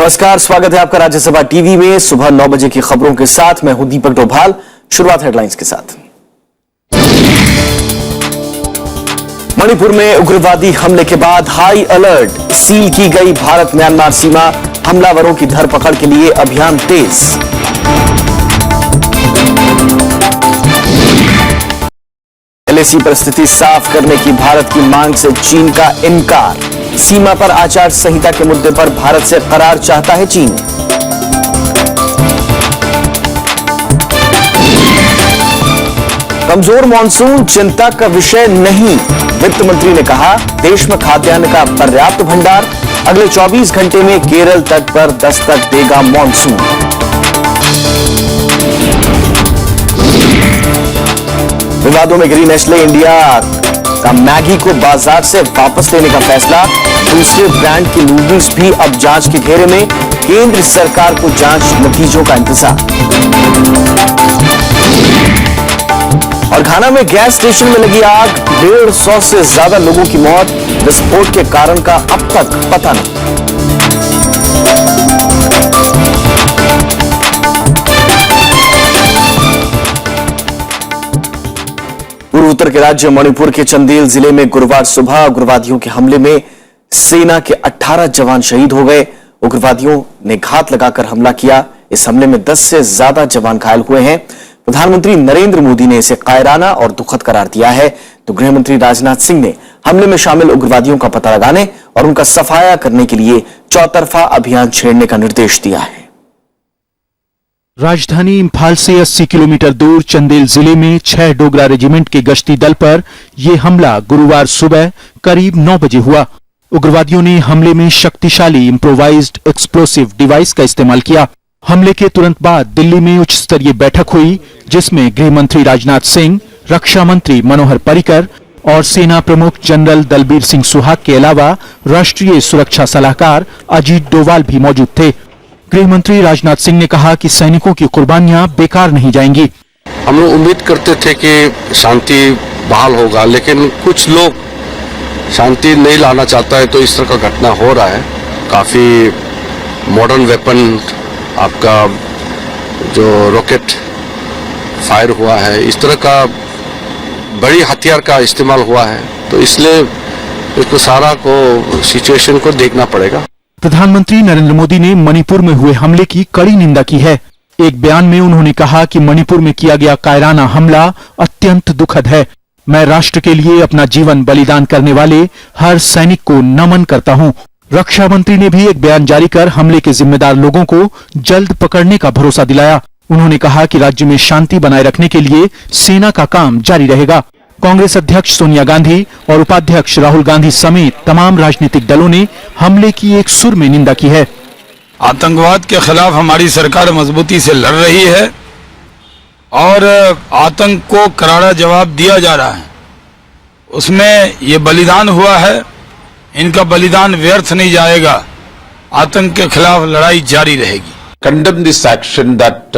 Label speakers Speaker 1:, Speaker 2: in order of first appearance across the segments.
Speaker 1: नमस्कार, स्वागत है आपका राज्यसभा टीवी में। सुबह 9 बजे की खबरों के साथ मैं हूं दीपक डोभाल। शुरुआत हेडलाइंस के साथ। मणिपुर में उग्रवादी हमले के बाद हाई अलर्ट, सील की गई भारत म्यांमार सीमा, हमलावरों की धरपकड़ के लिए अभियान तेज। एलएसी परिस्थिति साफ करने की भारत की मांग से चीन का इनकार, सीमा पर आचार संहिता के मुद्दे पर भारत से करार चाहता है चीन। कमजोर मानसून चिंता का विषय नहीं, वित्त मंत्री ने कहा, देश में खाद्यान्न का पर्याप्त भंडार, अगले 24 घंटे में केरल तट पर दस्तक देगा मानसून। विवादों में घिरी नेस्ले इंडिया का मैगी को बाजार से वापस लेने का फैसला, दूसरे ब्रांड की नूडल्स भी अब जांच के घेरे में, केंद्र सरकार को जांच नतीजों का इंतजार। और घाना में गैस स्टेशन में लगी आग, 150 से ज्यादा लोगों की मौत, विस्फोट के कारण का अब तक पता नहीं। पूर्व उत्तर के राज्य मणिपुर के चंदेल जिले में गुरुवार सुबह उग्रवादियों के हमले में सेना के 18 जवान शहीद हो गए। उग्रवादियों ने घात लगाकर हमला किया। इस हमले में 10 से ज्यादा जवान घायल हुए हैं। प्रधानमंत्री नरेंद्र मोदी ने इसे कायराना और दुखद करार दिया है, तो गृहमंत्री राजनाथ सिंह ने हमले में शामिल उग्रवादियों का पता लगाने और उनका सफाया करने के लिए चौतरफा अभियान छेड़ने का निर्देश दिया है।
Speaker 2: राजधानी इंफाल से 80 किलोमीटर दूर चंदेल जिले में 6 डोगरा रेजिमेंट के गश्ती दल पर यह हमला गुरुवार सुबह करीब 9 बजे हुआ। उग्रवादियों ने हमले में शक्तिशाली इम्प्रोवाइज्ड एक्सप्लोसिव डिवाइस का इस्तेमाल किया। हमले के तुरंत बाद दिल्ली में उच्च स्तरीय बैठक हुई, जिसमें गृह मंत्री राजनाथ सिंह, रक्षा मंत्री मनोहर पर्रिकर और सेना प्रमुख जनरल दलबीर सिंह सुहाग के अलावा राष्ट्रीय सुरक्षा सलाहकार अजीत डोवाल भी मौजूद थे। गृह मंत्री राजनाथ सिंह ने कहा कि सैनिकों की कुर्बानियां बेकार नहीं जाएंगी।
Speaker 3: हम लोग उम्मीद करते थे कि शांति बहाल होगा, लेकिन कुछ लोग शांति नहीं लाना चाहता है, तो इस तरह का घटना हो रहा है। काफी मॉडर्न वेपन, आपका जो रॉकेट फायर हुआ है, इस तरह का बड़ी हथियार का इस्तेमाल हुआ है, तो इसलिए इसको सारा को सिचुएशन को देखना पड़ेगा।
Speaker 2: प्रधानमंत्री नरेंद्र मोदी ने मणिपुर में हुए हमले की कड़ी निंदा की है। एक बयान में उन्होंने कहा कि मणिपुर में किया गया कायराना हमला अत्यंत दुखद है। मैं राष्ट्र के लिए अपना जीवन बलिदान करने वाले हर सैनिक को नमन करता हूं। रक्षा मंत्री ने भी एक बयान जारी कर हमले के जिम्मेदार लोगों को जल्द पकड़ने का भरोसा दिलाया। उन्होंने कहा कि राज्य में शांति बनाए रखने के लिए सेना का काम जारी रहेगा। कांग्रेस अध्यक्ष सोनिया गांधी और उपाध्यक्ष राहुल गांधी समेत तमाम राजनीतिक दलों ने हमले की एक सुर में निंदा की है।
Speaker 4: आतंकवाद के खिलाफ हमारी सरकार मजबूती से लड़ रही है और आतंक को करारा जवाब दिया जा रहा है। उसमें ये बलिदान हुआ है, इनका बलिदान व्यर्थ नहीं जाएगा। आतंक के खिलाफ लड़ाई जारी रहेगी।
Speaker 5: Condemn this action that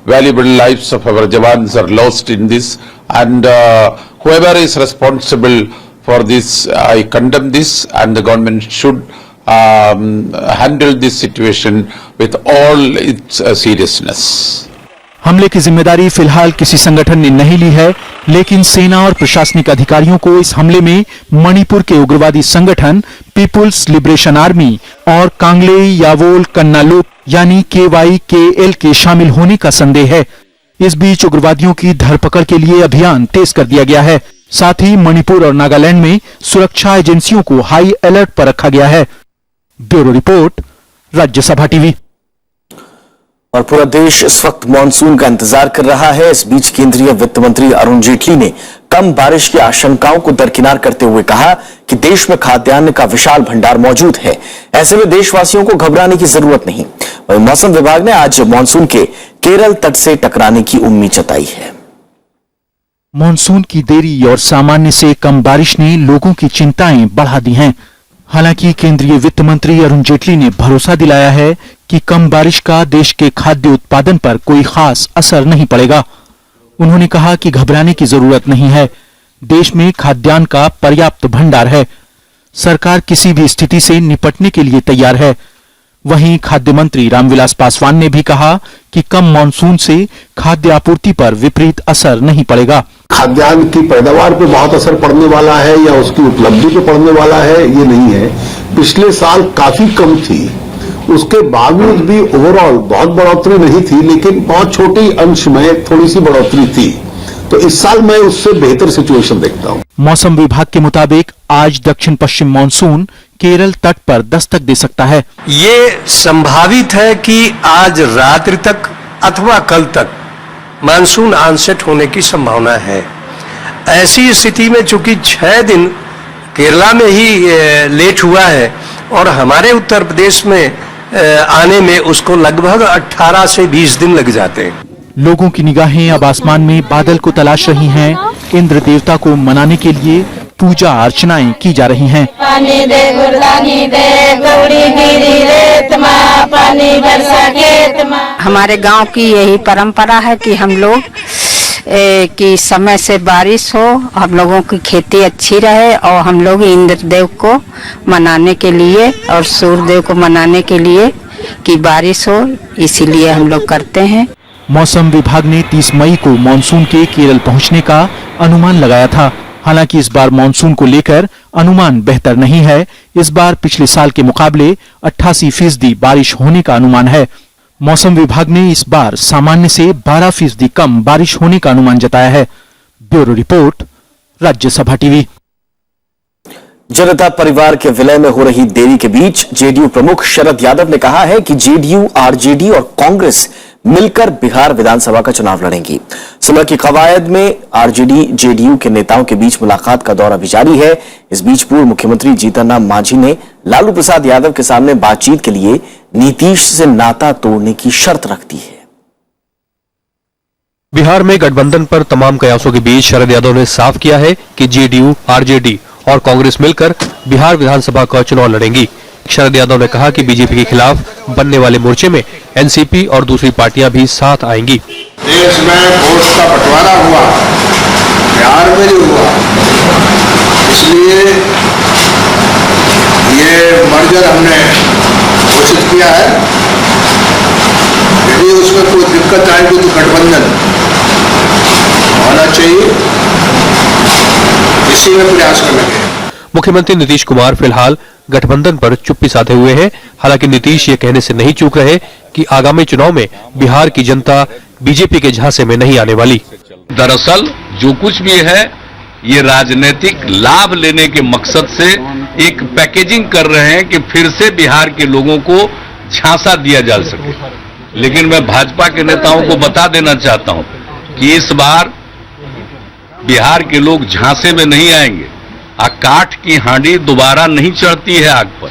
Speaker 5: valuable lives of our jawans are lost in this, and whoever is responsible for this, I condemn this, and the government should handle this situation with all its seriousness.
Speaker 2: हमले की जिम्मेदारी फिलहाल किसी संगठन ने नहीं ली है, लेकिन सेना और प्रशासनिक अधिकारियों को इस हमले में मणिपुर के उग्रवादी संगठन पीपुल्स लिबरेशन आर्मी और कांगले यावोल कन्नालुक यानी KYKL के शामिल होने का संदेह है। इस बीच उग्रवादियों की धरपकड़ के लिए अभियान तेज कर दिया गया है। साथ ही मणिपुर और नागालैंड में सुरक्षा एजेंसियों को हाई अलर्ट पर रखा गया है। Bureau report, Rajya Sabha TV.
Speaker 1: और पूरा देश इस वक्त मानसून का इंतजार कर रहा है। इस बीच केंद्रीय वित्त मंत्री अरुण जेटली ने कम बारिश की आशंकाओं को दरकिनार करते हुए कहा कि देश में खाद्यान्न का विशाल भंडार मौजूद है। ऐसे में देशवासियों को घबराने की जरूरत नहीं। वहीं मौसम विभाग ने आज मानसून के केरल तट से टकराने की उम्मीद जताई है।
Speaker 2: मानसून की देरी और सामान्य से कम बारिश ने लोगों की चिंताएं बढ़ा दी हैं। हालांकि केंद्रीय वित्त मंत्री अरुण जेटली ने भरोसा दिलाया है कि कम बारिश का देश के खाद्य उत्पादन पर कोई खास असर नहीं पड़ेगा। उन्होंने कहा कि घबराने की जरूरत नहीं है, देश में खाद्यान्न का पर्याप्त भंडार है। सरकार किसी भी स्थिति से निपटने के लिए तैयार है। वहीं खाद्य मंत्री रामविलास पासवान ने भी कहा कि कम मानसून से खाद्य आपूर्ति पर विपरीत असर नहीं पड़ेगा।
Speaker 6: खाद्यान्न की पैदावार पे बहुत असर पड़ने वाला है या उसकी उपलब्धि पे पड़ने वाला है, ये नहीं है। पिछले साल काफी कम थी, उसके बावजूद भी ओवरऑल बहुत बढ़ोतरी नहीं थी, लेकिन बहुत छोटी अंश में थोड़ी सी बढ़ोतरी थी। तो इस साल मैं उससे बेहतर सिचुएशन देखता हूं।
Speaker 2: मौसम विभाग के मुताबिक आज दक्षिण पश्चिम मानसून केरल तट पर दस्तक दे सकता है।
Speaker 7: ये संभावित है कि आज रात्रि तक अथवा कल तक मानसून ऑनसेट होने की संभावना है। ऐसी स्थिति में चूंकि 6 दिन केरला में ही लेट हुआ है और हमारे उत्तर प्रदेश में आने में उसको लगभग 18 से 20 दिन लग जाते हैं।
Speaker 2: लोगों की निगाहें अब आसमान में बादल को तलाश रही हैं। इंद्र देवता को मनाने के लिए पूजा अर्चनाएं की जा रही हैं।
Speaker 8: पानी दे गुरदानी दे गौरी गिरी रेत माँ, पानी बरसा खेत माँ। हमारे गांव की यही परंपरा है कि हम लोग कि समय से बारिश हो, हम लोगों की खेती अच्छी रहे और हम लोग इंद्र देव को मनाने के लिए और सूर्य देव को मनाने के लिए कि बारिश हो, इसीलिए हम लोग करते हैं।
Speaker 2: मौसम विभाग ने 30 मई को मानसून के केरल पहुंचने का अनुमान लगाया था। हालांकि इस बार मानसून को लेकर अनुमान बेहतर नहीं है। इस बार पिछले साल के मुकाबले 88% बारिश होने का अनुमान है। मौसम विभाग ने इस बार सामान्य से 12% कम बारिश होने का अनुमान जताया है। Bureau report, Rajya Sabha TV.
Speaker 1: जनता परिवार के विलय में हो रही देरी के बीच जेडीयू प्रमुख शरद यादव ने कहा है कि जेडीयू, आरजेडी और कांग्रेस मिलकर बिहार विधानसभा का चुनाव लड़ेंगी। सुलह की कवायद में आरजेडी जेडीयू के नेताओं के बीच मुलाकात का दौर अभी जारी है। इस बीच पूर्व मुख्यमंत्री जीतन राम मांझी ने लालू प्रसाद यादव के सामने बातचीत के लिए नीतीश से नाता तोड़ने की शर्त रख दी है।
Speaker 9: बिहार में गठबंधन पर तमाम कयासों के बीच शरद यादव ने साफ किया है कि जेडीयू, आरजेडी और कांग्रेस मिलकर बिहार विधानसभा का चुनाव लड़ेंगी। शरद यादव ने कहा कि बीजेपी के खिलाफ बनने वाले मोर्चे में एनसीपी और दूसरी पार्टियां भी साथ आएंगी।
Speaker 10: देश में वोट का बंटवारा हुआ, बिहार में भी हुआ, इसलिए ये मर्जर हमने घोषित किया है। यदि उसमें कोई दिक्कत आएगी तो गठबंधन होना चाहिए, इसी में प्रयास करना चाहिए।
Speaker 9: मुख्यमंत्री नीतीश कुमार फिलहाल गठबंधन पर चुप्पी साधे हुए हैं। हालांकि नीतीश ये कहने से नहीं चूक रहे कि आगामी चुनाव में बिहार की जनता बीजेपी के झांसे में नहीं आने वाली।
Speaker 11: दरअसल जो कुछ भी है ये राजनीतिक लाभ लेने के मकसद से एक पैकेजिंग कर रहे हैं कि फिर से बिहार के लोगों को झांसा दिया जा सके। लेकिन मैं भाजपा के नेताओं को बता देना चाहता हूं कि इस बार बिहार के लोग झांसे में नहीं आएंगे। काठ की हांडी दोबारा नहीं चढ़ती है आग पर।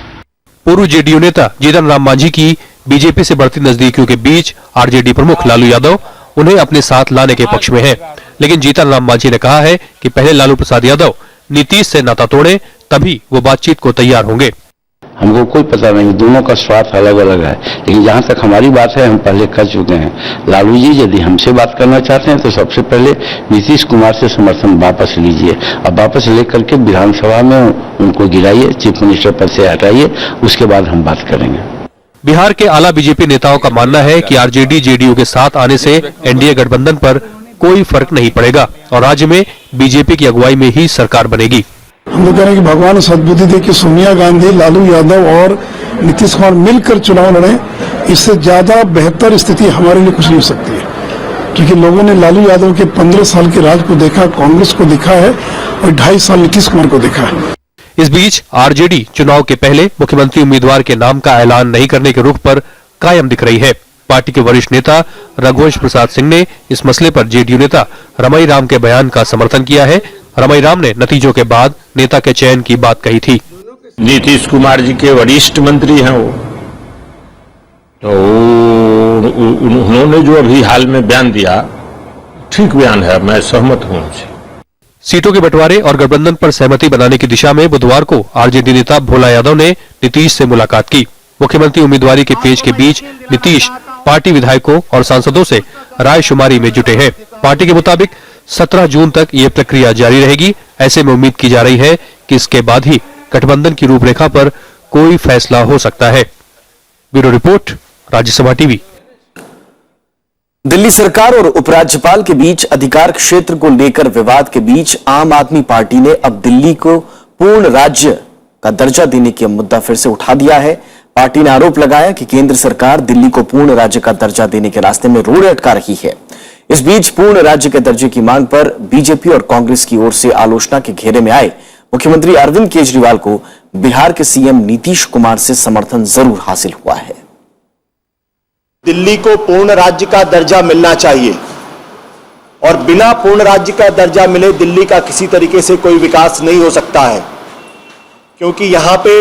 Speaker 9: पूर्व जेडीयू नेता जीतन राम मांझी की बीजेपी से बढ़ती नजदीकियों के बीच आरजेडी प्रमुख लालू यादव उन्हें अपने साथ लाने के पक्ष में है। लेकिन जीतन राम मांझी ने कहा है कि पहले लालू प्रसाद यादव नीतीश से नाता तोड़े, तभी वो बातचीत को तैयार होंगे।
Speaker 12: हमको कोई पता नहीं, दोनों का स्वार्थ अलग अलग है, लेकिन जहां तक हमारी बात है हम पहले कर चुके हैं। लालू जी यदि हमसे बात करना चाहते हैं तो सबसे पहले नीतीश कुमार से समर्थन वापस लीजिए और वापस लेकर के विधानसभा में उनको गिराइए, चीफ मिनिस्टर पद से हटाइए, उसके बाद हम बात करेंगे।
Speaker 9: बिहार के आला बीजेपी नेताओं का मानना है कि आरजेडी जेडीयू के साथ आने से एनडीए गठबंधन पर कोई फर्क नहीं पड़ेगा और राज्य में बीजेपी की अगुवाई में ही सरकार बनेगी।
Speaker 13: हम लोग कह रहे हैं कि भगवान सद्बुद्धि दे कि सोनिया गांधी, लालू यादव और नीतीश कुमार मिलकर चुनाव लड़ें। इससे ज्यादा बेहतर स्थिति हमारे लिए कुछ नहीं हो सकती है, क्योंकि लोगों ने लालू यादव के 15 साल के राज को देखा, कांग्रेस को देखा है और 2.5 साल नीतीश कुमार को देखा है।
Speaker 9: इस बीच आरजेडी चुनाव के पहले मुख्यमंत्री उम्मीदवार के नाम का ऐलान नहीं करने के रुख पर कायम दिख रही है। पार्टी के वरिष्ठ नेता रघुवंश प्रसाद सिंह ने इस मसले पर जेडीयू नेता रमाई राम के बयान का समर्थन किया है। रमाई राम ने नतीजों के बाद नेता के चयन की बात कही थी।
Speaker 14: नीतीश कुमार जी के वरिष्ठ मंत्री हैं वो, तो उन्होंने जो अभी हाल में बयान दिया ठीक बयान है, मैं सहमत हूं उनसे।
Speaker 9: सीटों के बंटवारे और गठबंधन पर सहमति बनाने की दिशा में बुधवार को आरजेडी नेता भोला यादव ने नीतीश से मुलाकात की। मुख्यमंत्री उम्मीदवारी के पेच के बीच नीतीश पार्टी विधायकों और सांसदों से रायशुमारी में जुटे हैं। पार्टी के मुताबिक 17 जून तक ये प्रक्रिया जारी रहेगी। ऐसे में उम्मीद की जा रही है कि इसके बाद ही गठबंधन की रूपरेखा पर कोई फैसला हो सकता है। Bureau report, Rajya Sabha TV.
Speaker 1: Delhi सरकार और उपराज्यपाल के बीच अधिकार क्षेत्र को लेकर विवाद के बीच आम आदमी पार्टी ने अब दिल्ली को पूर्ण राज्य का दर्जा देने का मुद्दा फिर से उठा दिया है। पार्टी ने आरोप लगाया कि केंद्र सरकार दिल्ली को पूर्ण राज्य का दर्जा देने के रास्ते में रोड़े अटका रही है। इस बीच पूर्ण राज्य के दर्जे की मांग पर बीजेपी और कांग्रेस की ओर से आलोचना के घेरे में आए मुख्यमंत्री अरविंद केजरीवाल को बिहार के सीएम नीतीश कुमार से समर्थन जरूर हासिल हुआ है।
Speaker 15: दिल्ली को पूर्ण राज्य का दर्जा मिलना चाहिए और बिना पूर्ण राज्य का दर्जा मिले दिल्ली का किसी तरीके से कोई विकास नहीं हो सकता है, क्योंकि यहां पे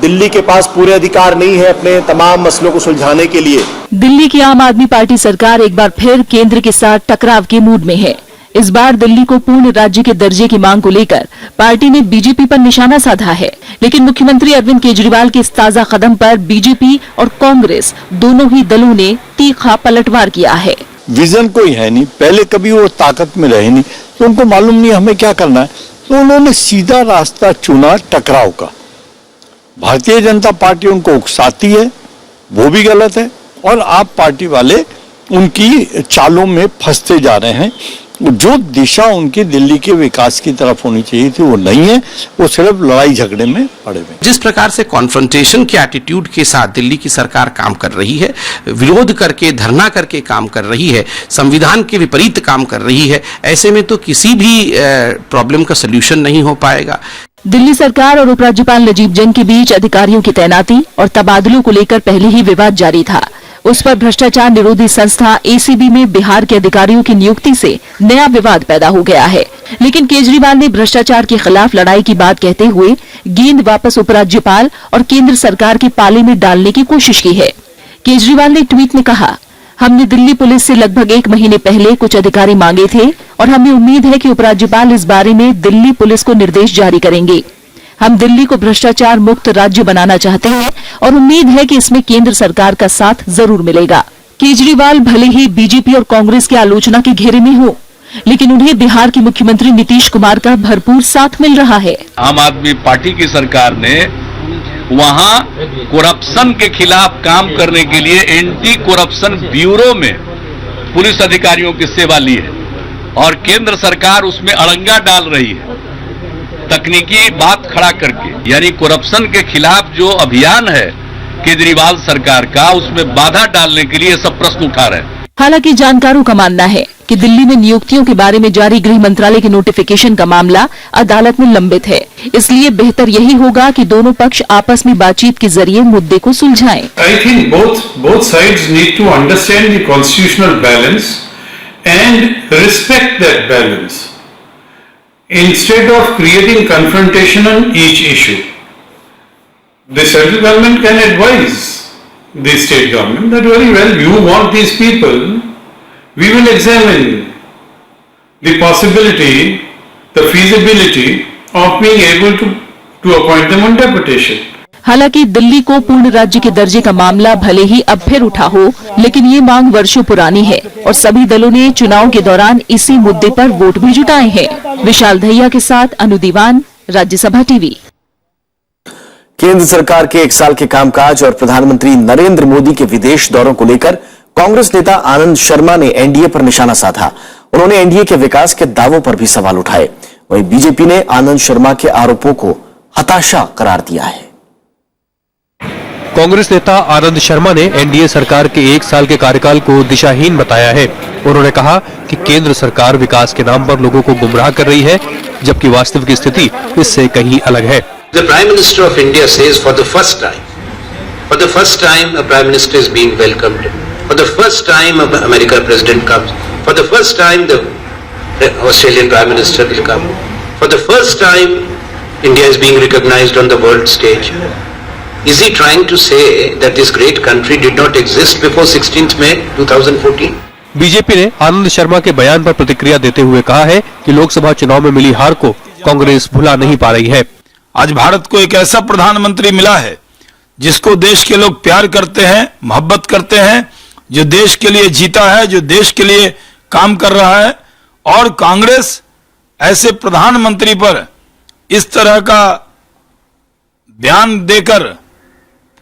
Speaker 15: दिल्ली के पास पूरे अधिकार नहीं है अपने तमाम मसलों को सुलझाने के लिए।
Speaker 16: दिल्ली की आम आदमी पार्टी सरकार एक बार फिर केंद्र के साथ टकराव के मूड में है। इस बार दिल्ली को पूर्ण राज्य के दर्जे की मांग को लेकर पार्टी ने बीजेपी पर निशाना साधा है, लेकिन मुख्यमंत्री अरविंद केजरीवाल के इस ताजा कदम पर बीजेपी और कांग्रेस दोनों ही दलों ने तीखा पलटवार किया है।
Speaker 17: विजन कोई है नहीं, पहले कभी वो ताकत में रहे नहीं, तो उनको मालूम नहीं हमें क्या करना है, तो उन्होंने सीधा रास्ता चुना टकराव का। भारतीय जनता पार्टी उनको उकसाती है, वो भी गलत है, और आप पार्टी वाले उनकी चालों में फंसते जा रहे हैं। जो दिशा उनकी दिल्ली के विकास की तरफ होनी चाहिए थी वो नहीं है, वो सिर्फ लड़ाई झगड़े में पड़े हुए।
Speaker 18: जिस प्रकार से कॉन्फ्रंटेशन के एटीट्यूड के साथ दिल्ली की सरकार काम कर रही है, विरोध करके धरना करके काम कर रही है, संविधान के विपरीत काम कर रही है, ऐसे में तो किसी भी प्रॉब्लम का सलूशन नहीं हो पाएगा।
Speaker 16: दिल्ली सरकार और उपराज्यपाल नजीब जंग के बीच अधिकारियों की तैनाती और तबादलों को लेकर पहले ही विवाद जारी था। उस पर भ्रष्टाचार निरोधी संस्था एसीबी में बिहार के अधिकारियों की नियुक्ति से नया विवाद पैदा हो गया है, लेकिन केजरीवाल ने भ्रष्टाचार के खिलाफ लड़ाई की बात कहते हुए गेंद वापस उपराज्यपाल और केंद्र सरकार के पाले में डालने की कोशिश की है। केजरीवाल ने ट्वीट में कहा, हमने दिल्ली पुलिस से लगभग 1 महीने पहले कुछ अधिकारी मांगे थे और हमें उम्मीद है कि उपराज्यपाल इस बारे में दिल्ली पुलिस को निर्देश जारी करेंगे। हम दिल्ली को भ्रष्टाचार मुक्त राज्य बनाना चाहते हैं और उम्मीद है कि इसमें केंद्र सरकार का साथ जरूर मिलेगा। केजरीवाल भले ही बीजेपी और कांग्रेस की आलोचना के घेरे में हो, लेकिन उन्हें बिहार के मुख्यमंत्री नीतीश कुमार का भरपूर साथ मिल रहा है।
Speaker 11: आम आदमी पार्टी की सरकार ने वहां करप्शन के खिलाफ काम करने के लिए एंटी करप्शन ब्यूरो में पुलिस अधिकारियों की सेवा ली है और केंद्र सरकार उसमें अड़ंगा डाल रही है तकनीकी बात खड़ा करके। यानी करप्शन के खिलाफ जो अभियान है केजरीवाल सरकार का, उसमें बाधा डालने के लिए सब प्रश्न उठा रहे हैं।
Speaker 16: हालांकि जानकारों का मानना है कि दिल्ली में नियुक्तियों के बारे में जारी गृह मंत्रालय के नोटिफिकेशन का मामला अदालत में लंबित है, इसलिए बेहतर यही होगा कि दोनों पक्ष आपस में बातचीत के जरिए मुद्दे को सुलझाएं।
Speaker 19: I think both sides need to understand the constitutional balance and respect that balance instead of creating confrontation on each issue. The central government can advise the state government that very well you want these people, we will examine the possibility, the feasibility of being able to appoint them on deputation.
Speaker 16: हालांकि दिल्ली को पूर्ण राज्य के दर्जे का मामला भले ही अब फिर उठा हो, लेकिन ये मांग वर्षों पुरानी है और सभी दलों ने चुनाव के दौरान इसी मुद्दे पर वोट भी जुटाए हैं। विशाल दहिया के साथ अनु दीवान, राज्यसभा टीवी।
Speaker 1: केंद्र सरकार के 1 साल के कामकाज और प्रधानमंत्री नरेंद्र मोदी के विदेश दौरों को लेकर कांग्रेस नेता आनंद शर्मा ने एनडीए पर निशाना साधा। उन्होंने एनडीए के विकास के दावों पर भी सवाल उठाए। वहीं बीजेपी ने आनंद शर्मा के आरोपों को हताशा करार दिया है।
Speaker 9: कांग्रेस नेता आनंद शर्मा ने एनडीए सरकार के 1 साल के कार्यकाल को दिशाहीन बताया है। उन्होंने कहा कि केंद्र सरकार विकास के नाम पर लोगों को गुमराह कर रही है, जबकि वास्तविक स्थिति इससे कहीं अलग है।
Speaker 20: The Prime Minister of India says for the first time a Prime Minister is being welcomed. For the first time an American President comes. For the first time the Australian Prime Minister will come. For the first time India is being recognized on the world stage. Is he trying to say that this great country did not exist before 16th May 2014?
Speaker 9: BJP ने आनंद शर्मा के बयान पर प्रतिक्रिया देते हुए कहा है कि लोकसभा चुनाव में मिली हार को कांग्रेस भुला नहीं पा रही है।
Speaker 4: आज भारत को एक ऐसा प्रधानमंत्री मिला है जिसको देश के लोग प्यार करते हैं, मोहब्बत करते हैं, जो देश के लिए जीता है, जो देश के लिए काम कर रहा है। और कांग्रेस ऐसे प्रधानमंत्री पर इस तरह का बयान देकर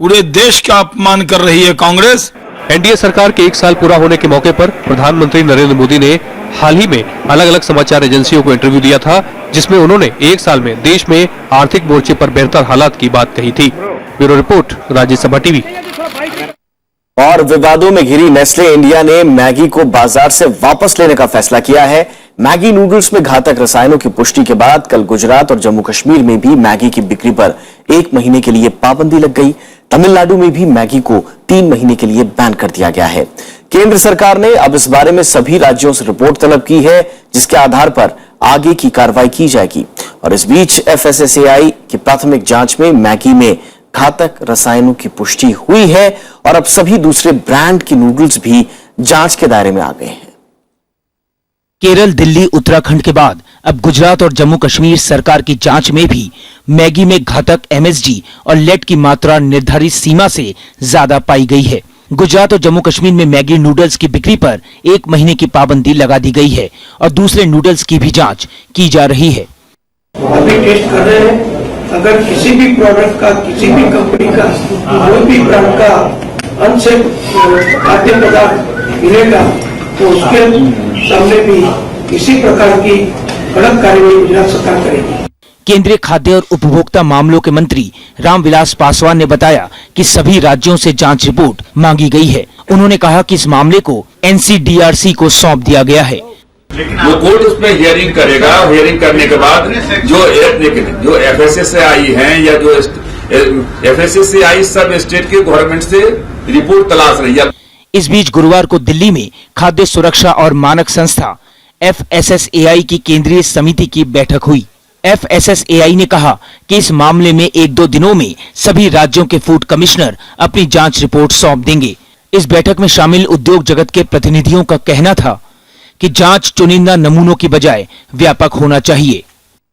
Speaker 4: पूरे देश का अपमान कर रही है कांग्रेस।
Speaker 9: एनडीए सरकार के 1 साल पूरा होने के मौके पर प्रधानमंत्री नरेंद्र मोदी ने हाल ही में अलग अलग समाचार एजेंसियों को इंटरव्यू दिया था, जिसमें उन्होंने 1 साल में देश में आर्थिक मोर्चे पर बेहतर हालात की बात कही थी। Bureau report, Rajya Sabha TV.
Speaker 1: और विवादों में घिरी नेस्ले इंडिया ने मैगी को बाजार से वापस लेने का फैसला किया है। मैगी नूडल्स में घातक रसायनों की पुष्टि के बाद कल गुजरात और जम्मू कश्मीर में भी मैगी की बिक्री पर 1 महीने के लिए पाबंदी लग गई। तमिलनाडु में भी मैगी को 3 महीने के लिए बैन कर दिया गया है। केंद्र सरकार ने अब इस बारे में सभी राज्यों से रिपोर्ट तलब की है, जिसके आधार पर आगे की कार्रवाई की जाएगी। और इस बीच FSSAI की प्राथमिक जांच में मैगी में घातक रसायनों की पुष्टि हुई है और अब सभी दूसरे ब्रांड के नूडल्स भी जांच के दायरे में आ गए हैं।
Speaker 2: केरल, दिल्ली, उत्तराखंड के बाद अब गुजरात और जम्मू कश्मीर सरकार की जांच में भी मैगी में घातक MSG और लेड की मात्रा निर्धारित सीमा से ज्यादा पाई गई है। गुजरात और जम्मू कश्मीर में मैगी नूडल्स की बिक्री पर 1 महीने की पाबंदी लगा दी गई है और दूसरे नूडल्स की भी जांच की जा रही है।
Speaker 7: अभी टेस्ट कर रहे हैं, अगर किसी भी प्रोडक्ट का, किसी भी कंपनी का, कोई भी ब्रांड का अनसेफ खाद्य पदार्थ मिलेगा तो उसके सामने भी किसी प्रकार की कड़क कार्रवाई गुजरात सरकार करेगी।
Speaker 2: केंद्रीय खाद्य और उपभोक्ता मामलों के मंत्री रामविलास पासवान ने बताया कि सभी राज्यों से जांच रिपोर्ट मांगी गई है। उन्होंने कहा कि इस मामले को NCDRC को सौंप दिया गया है।
Speaker 11: वो कोर्ट उसमें हियरिंग करेगा। हियरिंग करने के बाद जो FSSAI हैं या जो FSSAI सब स्टेट के गवर्नमेंट से रिपोर्ट तलाश रही है।
Speaker 2: इस बीच गुरुवार को दिल्ली में खाद्य सुरक्षा और मानक संस्था FSSAI की केंद्रीय समिति की बैठक हुई। FSSAI ने कहा कि इस मामले में 1-2 दिनों में सभी राज्यों के फूड कमिश्नर अपनी जांच रिपोर्ट सौंप देंगे। इस बैठक में शामिल उद्योग जगत के प्रतिनिधियों का कहना था कि जांच चुनिंदा नमूनों की बजाय व्यापक होना चाहिए।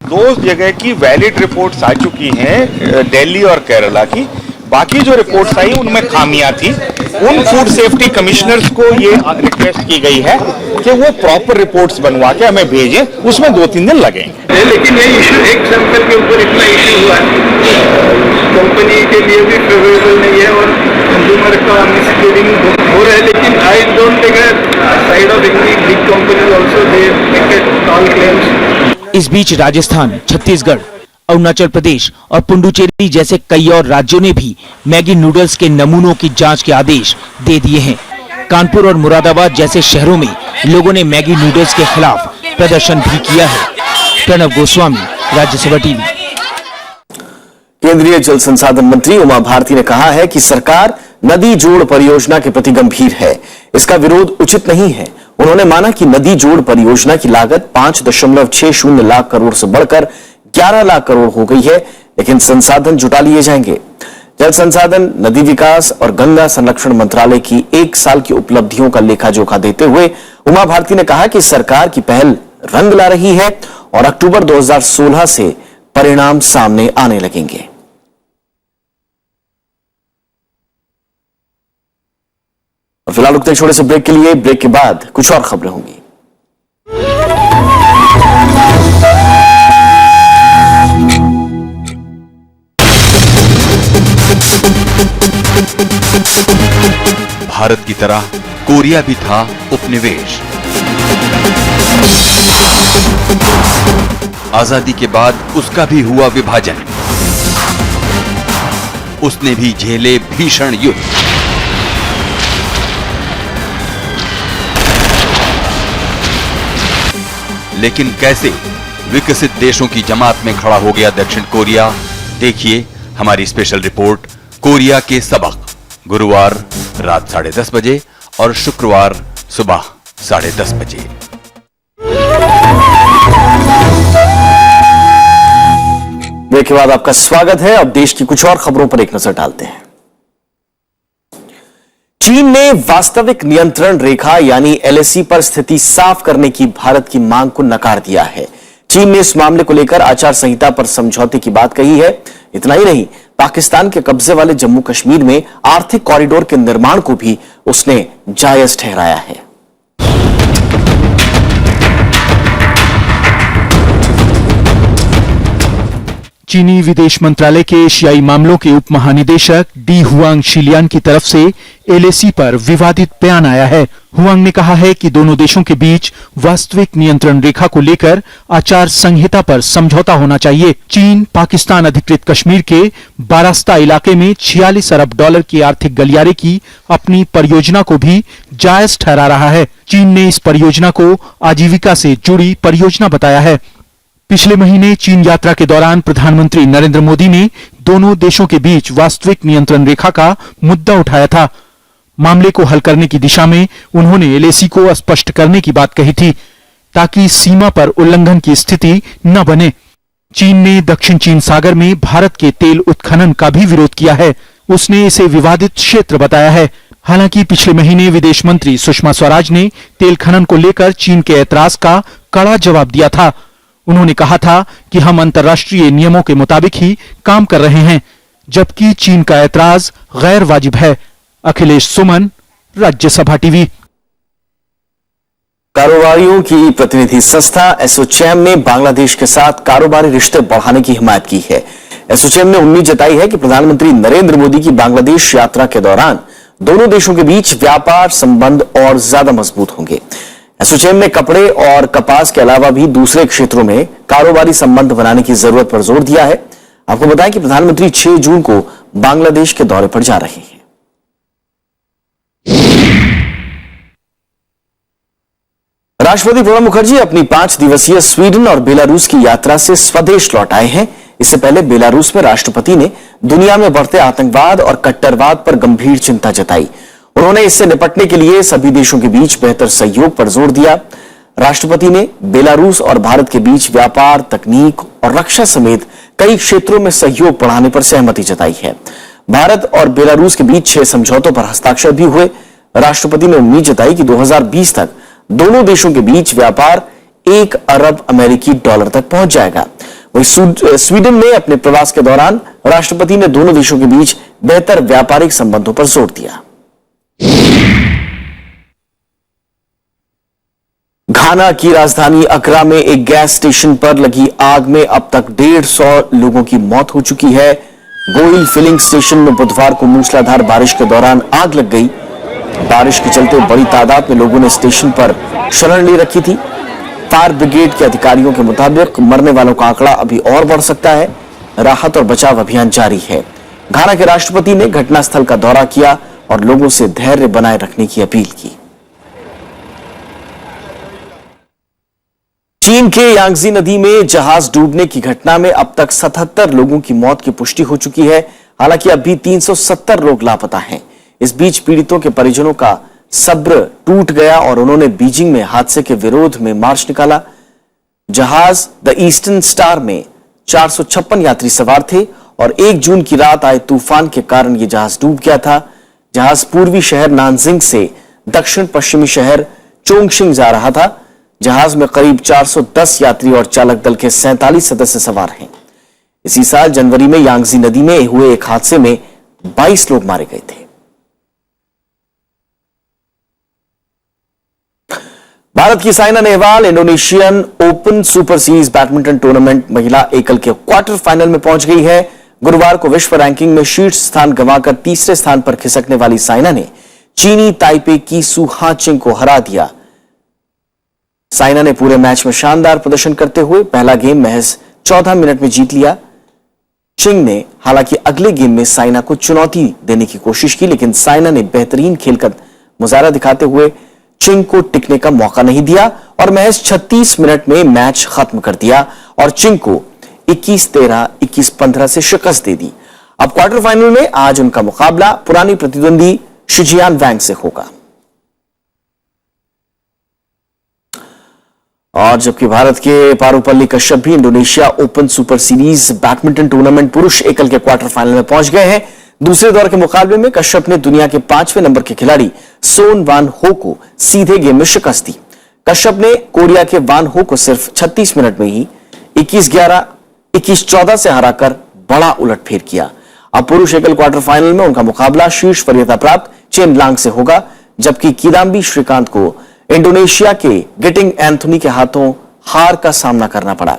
Speaker 21: 2 जगह की वैलिड रिपोर्ट्स आ चुकी हैं, दिल्ली और केरला की। बाकी जो रिपोर्ट्स आई उनमें खामियां थी। उन फूड सेफ्टी कमिश्नर्स को ये रिक्वेस्ट की गई है कि वो प्रॉपर रिपोर्ट्स बनवा के हमें भेजें, उसमें 2-3 दिन लगेंगे।
Speaker 10: लेकिन ये इशू एक सैंपल के ऊपर इतना इशू हुआ है, कंपनी के लिए भी फेवरेबल नहीं है और कंज्यूमर का मिसलीडिंग हो रहा है। लेकिन I don't take side of any big companies also, they make it all claims.
Speaker 2: इस बीच राजस्थान, छत्तीसगढ़, अरुणाचल प्रदेश और पुडुचेरी जैसे कई और राज्यों ने भी मैगी नूडल्स के नमूनों की जांच के आदेश दे दिए हैं। कानपुर और मुरादाबाद जैसे शहरों में लोगों ने मैगी नूडल्स के खिलाफ प्रदर्शन भी किया है। प्रणव गोस्वामी, राज्यसभा टीवी।
Speaker 1: केंद्रीय जल संसाधन मंत्री उमा भारती ने कहा है कि सरकार नदी जोड़ परियोजना के प्रति गंभीर है। इसका विरोध उचित नहीं है। उन्होंने माना कि नदी जोड़ परियोजना की लागत 5.60 लाख करोड़ से बढ़कर 11 लाख करोड़ हो गई है, लेकिन संसाधन जुटा लिए जाएंगे। जल संसाधन, नदी विकास और गंगा संरक्षण मंत्रालय की 1 साल की उपलब्धियों का लेखा जोखा देते हुए उमा भारती ने कहा कि सरकार की पहल रंग ला रही है और अक्टूबर 2016 से परिणाम सामने आने लगेंगे। फिलहाल रुकते छोटे से ब्रेक के लिए। ब्रेक के बाद कुछ और खबरें होंगी।
Speaker 22: भारत की तरह कोरिया भी था उपनिवेश। आजादी के बाद उसका भी हुआ विभाजन। उसने भी झेले भीषण युद्ध। लेकिन कैसे विकसित देशों की जमात में खड़ा हो गया दक्षिण कोरिया, देखिए हमारी स्पेशल रिपोर्ट कोरिया के सबक, गुरुवार रात 10:30 बजे और शुक्रवार सुबह 10:30 बजे।
Speaker 1: ब्रेक के बाद आपका स्वागत है। अब देश की कुछ और खबरों पर एक नजर डालते हैं। चीन ने वास्तविक नियंत्रण रेखा यानी LAC पर स्थिति साफ करने की भारत की मांग को नकार दिया है। चीन ने इस मामले को लेकर आचार संहिता पर समझौते की बात कही है। इतना ही नहीं, पाकिस्तान के कब्जे वाले जम्मू कश्मीर में आर्थिक कॉरिडोर के निर्माण को भी उसने जायज ठहराया है।
Speaker 2: चीनी विदेश मंत्रालय के एशियाई मामलों के उप महानिदेशक डी हुआंग शिलियान की तरफ से एलएसी पर विवादित बयान आया है। हुआंग ने कहा है कि दोनों देशों के बीच वास्तविक नियंत्रण रेखा को लेकर आचार संहिता पर समझौता होना चाहिए। चीन पाकिस्तान अधिकृत कश्मीर के बारास्ता इलाके में 46 अरब डॉलर की आर्थिक गलियारे की अपनी परियोजना को भी जायज ठहरा रहा है। चीन ने इस परियोजना को आजीविका से जुड़ी परियोजना बताया है। पिछले महीने चीन यात्रा के दौरान प्रधानमंत्री नरेंद्र मोदी ने दोनों देशों के बीच वास्तविक नियंत्रण रेखा का मुद्दा उठाया था। मामले को हल करने की दिशा में उन्होंने एलएसी को स्पष्ट करने की बात कही थी ताकि सीमा पर उल्लंघन की स्थिति न बने। चीन ने दक्षिण चीन सागर में भारत के तेल उत्खनन का भी विरोध किया है। उसने इसे विवादित क्षेत्र बताया है। हालांकि पिछले महीने विदेश मंत्री सुषमा स्वराज ने तेल खनन को लेकर चीन के ऐतराज का कड़ा जवाब दिया था। उन्होंने कहा था कि हम अंतर्राष्ट्रीय नियमों के मुताबिक ही काम कर रहे हैं, जबकि चीन का ऐतराज गैर वाजिब है। अखिलेश सुमन, राज्यसभा टीवी।
Speaker 1: कारोबारियों की प्रतिनिधि संस्था एसोचैम ने बांग्लादेश के साथ कारोबारी रिश्ते बढ़ाने की हिमायत की है। एसोचैम ने उम्मीद जताई है कि प्रधानमंत्री नरेंद्र मोदी की बांग्लादेश यात्रा के दौरान दोनों देशों के बीच व्यापार संबंध और ज्यादा मजबूत होंगे। एसोचैम ने कपड़े और कपास के अलावा भी दूसरे क्षेत्रों में कारोबारी संबंध बनाने की जरूरत पर जोर दिया है। आपको बताएं कि प्रधानमंत्री 6 जून को बांग्लादेश के दौरे पर जा रहे हैं। राष्ट्रपति प्रणब मुखर्जी अपनी 5 दिवसीय स्वीडन और बेलारूस की यात्रा से स्वदेश लौट आए हैं। इससे पहले बेलारूस में राष्ट्रपति ने दुनिया में बढ़ते आतंकवाद और कट्टरवाद पर गंभीर चिंता जताई। उन्होंने इससे निपटने के लिए सभी देशों के बीच बेहतर सहयोग पर जोर दिया। राष्ट्रपति ने बेलारूस और भारत के बीच व्यापार, तकनीक और रक्षा समेत कई क्षेत्रों में सहयोग बढ़ाने पर सहमति जताई है। भारत और बेलारूस के बीच 6 समझौतों पर हस्ताक्षर भी हुए। राष्ट्रपति ने उम्मीद जताई कि 2020 तक दोनों देशों के बीच व्यापार 1 अरब अमेरिकी डॉलर तक पहुंच जाएगा। वहीं स्वीडन में अपने प्रवास के दौरान राष्ट्रपति ने दोनों देशों के बीच बेहतर व्यापारिक संबंधों पर जोर दिया। घाना की राजधानी अकरा में एक गैस स्टेशन पर लगी आग में अब तक 150 लोगों की मौत हो चुकी है। गोइल फिलिंग स्टेशन में बुधवार को मूसलाधार बारिश के दौरान आग लग गई। बारिश के चलते बड़ी तादाद में लोगों ने स्टेशन पर शरण ले रखी थी। फायर ब्रिगेड के अधिकारियों के मुताबिक मरने वालों का आंकड़ा अभी और बढ़ सकता है। राहत और बचाव अभियान जारी है। घाना के राष्ट्रपति ने घटनास्थल का दौरा किया और लोगों से धैर्य बनाए रखने की अपील की। चीन के यांगजी नदी में जहाज डूबने की घटना में अब तक 77 लोगों की मौत की पुष्टि हो चुकी है। हालांकि अभी 370 लोग लापता हैं। इस बीच पीड़ितों के परिजनों का सब्र टूट गया और उन्होंने बीजिंग में हादसे के विरोध में मार्च निकाला। जहाज द ईस्टर्न स्टार में 456 यात्री सवार थे और 1 जून की रात आए तूफान के कारण यह जहाज डूब गया था। जहाज पूर्वी शहर नानजिंग से दक्षिण पश्चिमी शहर चोंगशिंग जा रहा था। जहाज में करीब 410 यात्री और चालक दल के 47 सदस्य सवार हैं। इसी साल जनवरी में यांगजी नदी में हुए एक हादसे में 22 लोग मारे गए थे। भारत की Saina Nehwal Indonesian open super series badminton tournament महिला एकल के क्वार्टर फाइनल में पहुंच गई है। गुरुवार को विश्व रैंकिंग में शीर्ष स्थान गंवाकर तीसरे स्थान पर खिसकने वाली साइना ने चीनी ताइपे की सू हाचिंग को हरा दिया। साइना ने पूरे मैच में शानदार प्रदर्शन करते हुए पहला गेम महज 14 मिनट में जीत लिया। चिंग ने हालांकि अगले गेम में साइना को चुनौती देने की कोशिश की, लेकिन साइना ने बेहतरीन खेल का मुजाहरा दिखाते हुए चिंग को टिकने का मौका नहीं दिया और महज 36 मिनट में मैच खत्म कर दिया और चिंग को 21-13, 21-15 से शिकस्त दे दी। अब क्वार्टर फाइनल में आज उनका मुकाबला पुरानी प्रतिद्वंदी शिजियान वैंग से होगा। और जबकि भारत के पारुपल्ली कश्यप भी Indonesia open super series badminton tournament पुरुष एकल के क्वार्टर फाइनल में पहुंच गए हैं। दूसरे दौर के मुकाबले में कश्यप ने दुनिया के 5वें नंबर के खिलाड़ी सोन वान हो को सीधे गेम में शिकस्त दी। कश्यप ने कोरिया के वान हो को सिर्फ 36 मिनट में ही 21-11, 21-14 से हराकर बड़ा उलटफेर किया। अब पुरुष एकल क्वार्टर फाइनल में उनका मुकाबला शीर्ष वरीयता प्राप्त चेन लांग से होगा, जबकि किदाम्बी श्रीकांत को इंडोनेशिया के गिटिंग एंथोनी के हाथों हार का सामना करना पड़ा।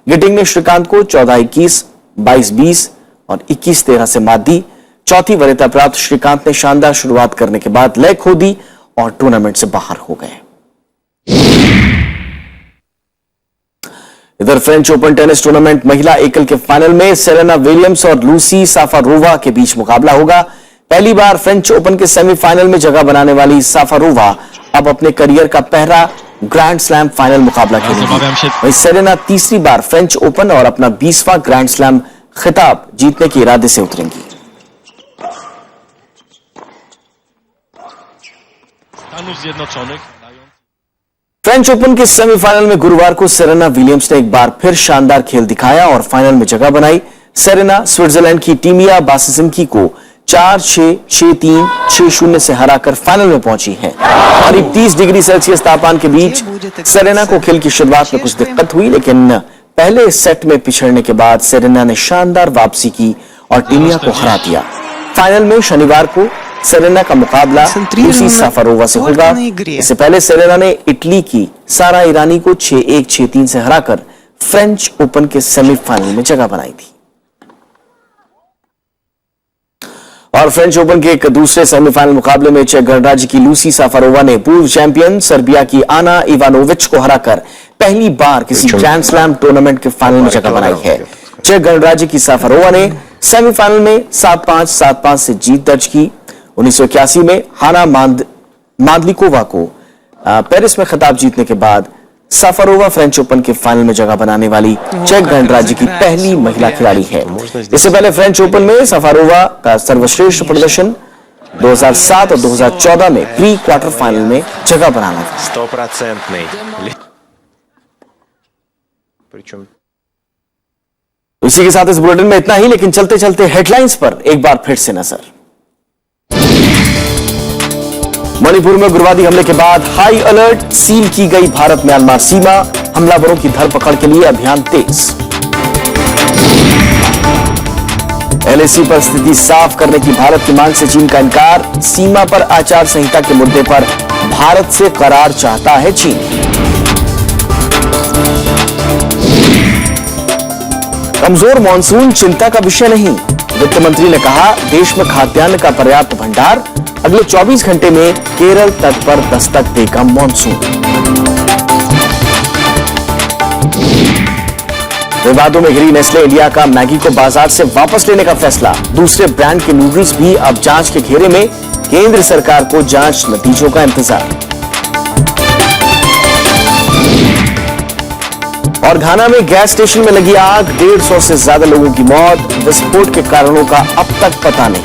Speaker 1: गिटिंग ने श्रीकांत को 14-21, 22-20 और 21-13 से मात दी। चौथी वरीयता प्राप्त श्रीकांत ने शानदार शुरुआत करने के बाद लय खो दी और टूर्नामेंट से बाहर हो गए। इधर फ्रेंच ओपन टेनिस टूर्नामेंट महिला एकल के फाइनल में सेरेना विलियम्स और लूसी साफारोवा के बीच मुकाबला होगा। पहली बार फ्रेंच ओपन के सेमीफाइनल में जगह बनाने वाली साफारोवा अब अपने करियर का पहला ग्रैंड स्लैम फाइनल मुकाबला खेलेंगी। वहीं सेरेना तीसरी बार फ्रेंच ओपन और अपना 20वां ग्रैंड स्लैम खिताब जीतने के इरादे से उतरेंगी। फ्रेंच ओपन के सेमीफाइनल में गुरुवार को सेरेना विलियम्स ने एक बार फिर शानदार खेल दिखाया और फाइनल में जगह बनाई। सेरेना स्विट्जरलैंड की टीमिया बासिसिमकी को 4-6, 6-3, 6-0 से हराकर फाइनल में पहुंची है। करीब 30 डिग्री सेल्सियस तापमान के बीच सेरेना को खेल की शुरुआत में कुछ दिक्कत हुई, लेकिन पहले सेट में पिछड़ने के बाद सेरेना ने शानदार वापसी की और टीमिया को हरा दिया। फाइनल में शनिवार को सेरेना का मुकाबला लूसी साफारोवा से होगा। इससे पहले सेरेना ने इटली की सारा ईरानी को 6-1, 6-3 से हराकर फ्रेंच ओपन के सेमीफाइनल में जगह बनाई थी। और फ्रेंच ओपन के एक दूसरे सेमीफाइनल मुकाबले में चेक गणराज्य की लूसी साफारोवा ने पूर्व चैंपियन सर्बिया की आना इवानोविच को हराकर पहली बार किसी ग्रैंड स्लैम टूर्नामेंट के फाइनल में जगह बनाई है। चेक गणराज्य की साफारोवा ने सेमीफाइनल में 7-5, 7-5 से जीत दर्ज की। 1981 में हाना मादलिकोवा को पेरिस में खिताब जीतने के बाद साफारोवा फ्रेंच ओपन के फाइनल में जगह बनाने वाली चेक गणराज्य की पहली महिला खिलाड़ी है। इससे पहले फ्रेंच ओपन में साफारोवा का सर्वश्रेष्ठ प्रदर्शन 2007 और 2014 में प्री क्वार्टर फाइनल में जगह बनाना था।
Speaker 14: 100%।
Speaker 1: इसी के साथ इस बुलेटिन में इतना ही, लेकिन चलते चलते हेडलाइंस पर एक बार फिर से नजर। मणिपुर में उग्रवादी हमले के बाद हाई अलर्ट, सील की गई भारत म्यांमार सीमा। हमलावरों की धरपकड़ के लिए अभियान तेज। एलएसी पर स्थिति साफ करने की भारत की मांग से चीन का इनकार। सीमा पर आचार संहिता के मुद्दे पर भारत से करार चाहता है चीन। कमजोर मॉनसून चिंता का विषय नहीं, वित्त मंत्री ने कहा। देश में खाद्यान्न का पर्याप्त भंडार। अगले 24 घंटे में केरल तट पर दस्तक देगा मॉनसून। विवादों में घिरी नेस्ले इंडिया का मैगी को बाजार से वापस लेने का फैसला। दूसरे ब्रांड के नूडल्स भी अब जांच के घेरे में। केंद्र सरकार को जांच नतीजों का इंतजार। और घाना में गैस स्टेशन में लगी आग, 150 से ज्यादा लोगों की मौत। विस्फोट के कारणों का अब तक पता नहीं।